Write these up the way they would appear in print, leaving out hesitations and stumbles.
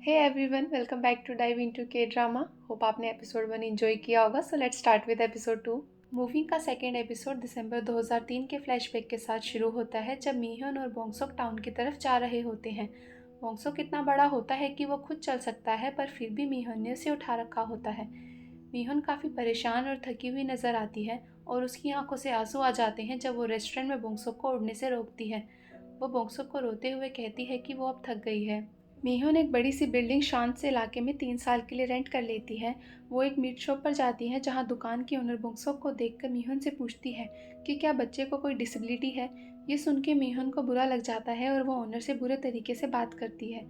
Hey everyone, welcome back to dive into K drama. Hope आपने episode 1 enjoy किया होगा। So let's start with episode 2। Movie का second episode दिसंबर 2003 के flashback के साथ शुरू होता है, जब मीहन और बोंगसोक टाउन की तरफ जा रहे होते हैं। बोंगसोक इतना बड़ा होता है कि वो खुद चल सकता है, पर फिर भी मीहन ने उसे उठा रखा होता है। मीहन काफ़ी परेशान और थकी हुई नज़र आती है और उसकी आंखों से आंसू आ जाते हैं जब वो रेस्टोरेंट में बोंगसोक को उड़ने से रोकती है। वो बोंगसोक को रोते हुए कहती है कि वो अब थक गई है। मीहुन एक बड़ी सी बिल्डिंग शांत से इलाके में 3 साल के लिए रेंट कर लेती है। वो एक मीट शॉप पर जाती है, जहां दुकान की ओनर बोंगसोक को देखकर मीहुन से पूछती है कि क्या बच्चे को कोई डिसेबिलिटी है। ये सुन के मीहुन को बुरा लग जाता है और वो ओनर से बुरे तरीके से बात करती है।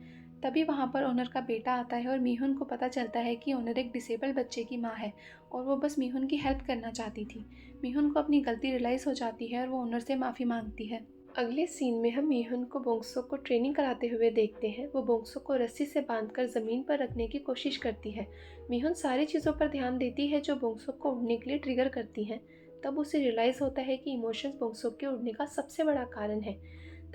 तभी वहाँ पर ओनर का बेटा आता है और मीहुन को पता चलता है कि ओनर एक डिसेबल बच्चे की माँ है और वो बस मीहुन की हेल्प करना चाहती थी। मीहुन को अपनी गलती रियलाइज़ हो जाती है और वो ओनर से माफ़ी मांगती है। अगले सीन में हम मीहुन को बोंगसोक को ट्रेनिंग कराते हुए देखते हैं। वो बोंगसोक को रस्सी से बांधकर ज़मीन पर रखने की कोशिश करती है। मीहुन सारी चीज़ों पर ध्यान देती है जो बोंगसोक को उड़ने के लिए ट्रिगर करती हैं। तब उसे रियलाइज़ होता है कि इमोशंस बोंगसोक के उड़ने का सबसे बड़ा कारण है।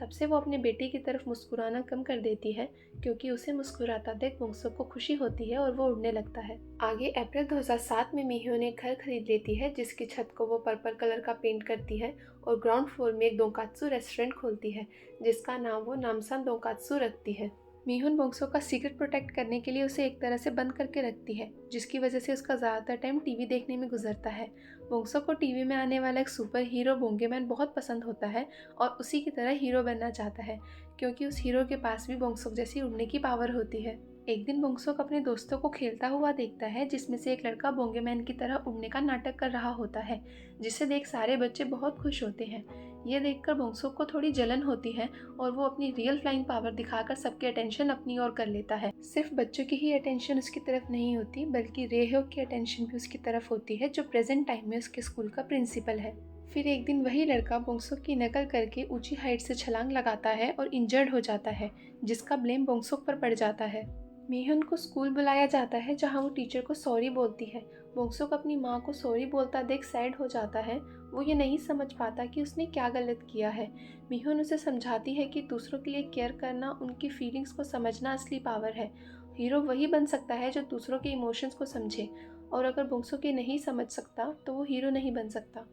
तब से वो अपने बेटे की तरफ मुस्कुराना कम कर देती है, क्योंकि उसे मुस्कुराता देख बोंगसोक को खुशी होती है और वो उड़ने लगता है। आगे अप्रैल 2007 में मीहुन एक घर खरीद लेती है, जिसकी छत को वो पर्पल कलर का पेंट करती है और ग्राउंड फ्लोर में एक दोंकात्सु रेस्टोरेंट खोलती है, जिसका नाम वो नामसान दोंकात्सु रखती है। मीहुन बोंगसोक का सीक्रेट प्रोटेक्ट करने के लिए उसे एक तरह से बंद करके रखती है, जिसकी वजह से उसका ज़्यादातर टाइम टीवी देखने में गुजरता है। बोंगसोक को टीवी में आने वाला एक सुपर हीरो बोंगेमैन बहुत पसंद होता है और उसी की तरह हीरो बनना चाहता है, क्योंकि उस हीरो के पास भी बोंगसोक जैसी उड़ने की पावर होती है। एक दिन बोंगसोक अपने दोस्तों को खेलता हुआ देखता है, जिसमें से एक लड़का बोंगेमैन की तरह उड़ने का नाटक कर रहा होता है, जिसे देख सारे बच्चे बहुत खुश होते हैं। ये देखकर बोंगसोक को थोड़ी जलन होती है और वो अपनी रियल फ्लाइंग पावर दिखाकर सबकी अटेंशन अपनी ओर कर लेता है। सिर्फ बच्चों की ही अटेंशन उसकी तरफ नहीं होती, बल्कि रेह्यो की अटेंशन भी उसकी तरफ होती है, जो प्रेजेंट टाइम में उसके स्कूल का प्रिंसिपल है। फिर एक दिन वही लड़का बोंगसोक की नकल करके ऊंची हाइट से छलांग लगाता है और इंजर्ड हो जाता है, जिसका ब्लेम बोंगसोक पर पड़ जाता है। मीहुन को स्कूल बुलाया जाता है, जहां वो टीचर को सॉरी बोलती है। बोंगसोक अपनी माँ को सॉरी बोलता देख सैड हो जाता है। वो ये नहीं समझ पाता कि उसने क्या गलत किया है। मीहुन उसे समझाती है कि दूसरों के लिए केयर करना, उनकी फीलिंग्स को समझना असली पावर है। हीरो वही बन सकता है जो दूसरों के इमोशंस को समझे, और अगर बोंगसोक ये नहीं समझ सकता तो वो हीरो नहीं बन सकता।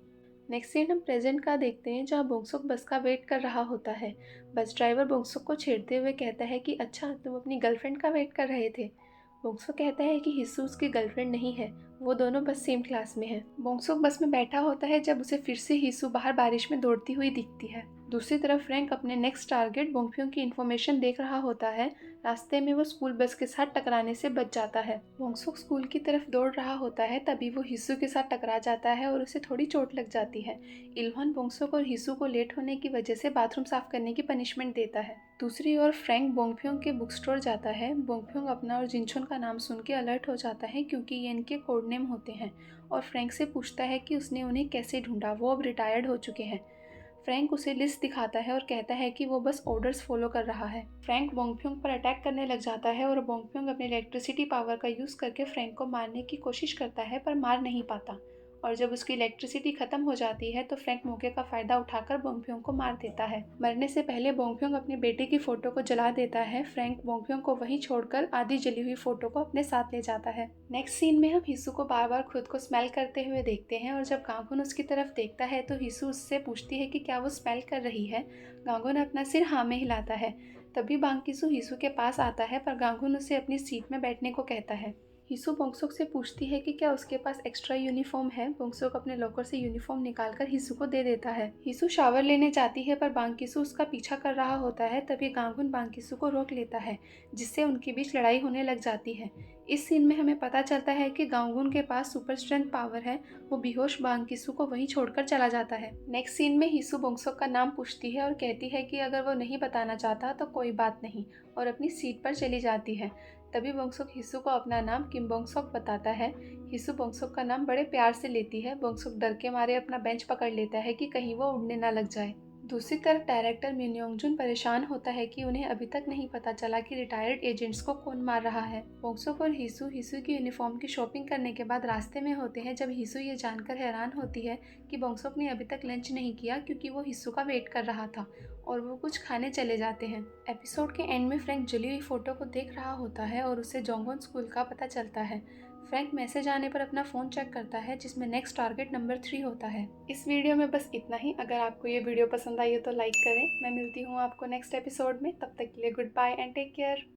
नेक्स्ट सीन हम प्रेजेंट का देखते हैं, जहाँ बोंगसोक बस का वेट कर रहा होता है। बस ड्राइवर बोंगसोक को छेड़ते हुए कहता है कि अच्छा, तुम अपनी गर्लफ्रेंड का वेट कर रहे थे। बोंगसोक कहता है कि हिस्सू उसकी गर्लफ्रेंड नहीं है, वो दोनों बस सेम क्लास में हैं। बोंगसोक बस में बैठा होता है जब उसे फिर से हिस्सू बाहर बारिश में दौड़ती हुई दिखती है। दूसरी तरफ फ्रैंक अपने नेक्स्ट टारगेट बोंगफ्योंग की इन्फॉर्मेशन देख रहा होता है। रास्ते में वो स्कूल बस के साथ टकराने से बच जाता है। बोंगसोक स्कूल की तरफ दौड़ रहा होता है, तभी वो हिस्सू के साथ टकरा जाता है और उसे थोड़ी चोट लग जाती है। इल्हवान बोंगसोक और हिस्सू को लेट होने की वजह से बाथरूम साफ करने की पनिशमेंट देता है। दूसरी ओर फ्रैंक बोंगफ्योंग के बुक स्टोर जाता है। बोंगफ्योंग अपना और जिनचोन का नाम सुन के अलर्ट हो जाता है, क्योंकि ये इनके कोड नेम होते हैं, और फ्रैंक से पूछता है कि उसने उन्हें कैसे ढूंढा। वो अब रिटायर्ड हो चुके हैं। फ्रैंक उसे लिस्ट दिखाता है और कहता है कि वो बस ऑर्डर्स फॉलो कर रहा है। फ्रैंक बोंगफ्योंग पर अटैक करने लग जाता है और बोंगफ्योंग अपने इलेक्ट्रिसिटी पावर का यूज़ करके फ्रैंक को मारने की कोशिश करता है, पर मार नहीं पाता। और जब उसकी इलेक्ट्रिसिटी खत्म हो जाती है तो फ्रैंक मौके का फायदा उठाकर बोंगफ्योंग को मार देता है। मरने से पहले बोंगफ्योंग अपने बेटे की फोटो को जला देता है। फ्रैंक बोंगफ्योंग को वहीं छोड़कर आधी जली हुई फोटो को अपने साथ ले जाता है। नेक्स्ट सीन में हम हिस्सू को बार बार खुद को स्मेल करते हुए देखते हैं, और जब गांगुन उसकी तरफ देखता है तो हिस्सू उससे पूछती है कि क्या वो स्मेल कर रही है। गांगुन अपना सिर हाँ में हिलाता है। तभी बांकिसू हिस्सू के पास आता है, पर गांगुन उसे अपनी सीट में बैठने को कहता है। हिस्सू बोंगसोक से पूछती है कि क्या उसके पास एक्स्ट्रा यूनिफॉर्म है। बोंगसोक अपने लॉकर से यूनिफॉर्म निकालकर हिस्सू को दे देता है। हिस्सू शावर लेने जाती है, पर बांकिसू उसका पीछा कर रहा होता है। तभी गांगुन बांकिसू को रोक लेता है, जिससे उनके बीच लड़ाई होने लग जाती है। इस सीन में हमें पता चलता है कि गांगुन के पास सुपर स्ट्रेंथ पावर है। वो बेहोश बांकिसू को वहीं छोड़कर चला जाता है। नेक्स्ट सीन में हिस्सू बोंगसोक का नाम पूछती है और कहती है कि अगर वो नहीं बताना चाहता तो कोई बात नहीं, और अपनी सीट पर चली जाती है। तभी बोंगसोक हिस्सू को अपना नाम किम बोंगसोक बताता है। हिस्सू बोंगसोक का नाम बड़े प्यार से लेती है। बोंगसोक डर के मारे अपना बेंच पकड़ लेता है कि कहीं वो उड़ने ना लग जाए। दूसरी तरफ डायरेक्टर मिन योंग जुन परेशान होता है कि उन्हें अभी तक नहीं पता चला कि रिटायर्ड एजेंट्स को कौन मार रहा है। बोंगसुक और हिसू की यूनिफॉर्म की शॉपिंग करने के बाद रास्ते में होते हैं जब हिसू ये जानकर हैरान होती है कि बोंगसुक ने अभी तक लंच नहीं किया क्योंकि वो हिसू का वेट कर रहा था, और वो कुछ खाने चले जाते हैं। एपिसोड के एंड में फ्रैंक जली हुई फोटो को देख रहा होता है और उसे जोंगवॉन स्कूल का पता चलता है। फ्रैंक मैसेज आने पर अपना फ़ोन चेक करता है जिसमें नेक्स्ट टारगेट नंबर 3 होता है। इस वीडियो में बस इतना ही। अगर आपको ये वीडियो पसंद आई है तो लाइक करें। मैं मिलती हूँ आपको नेक्स्ट एपिसोड में। तब तक के लिए goodbye and take care.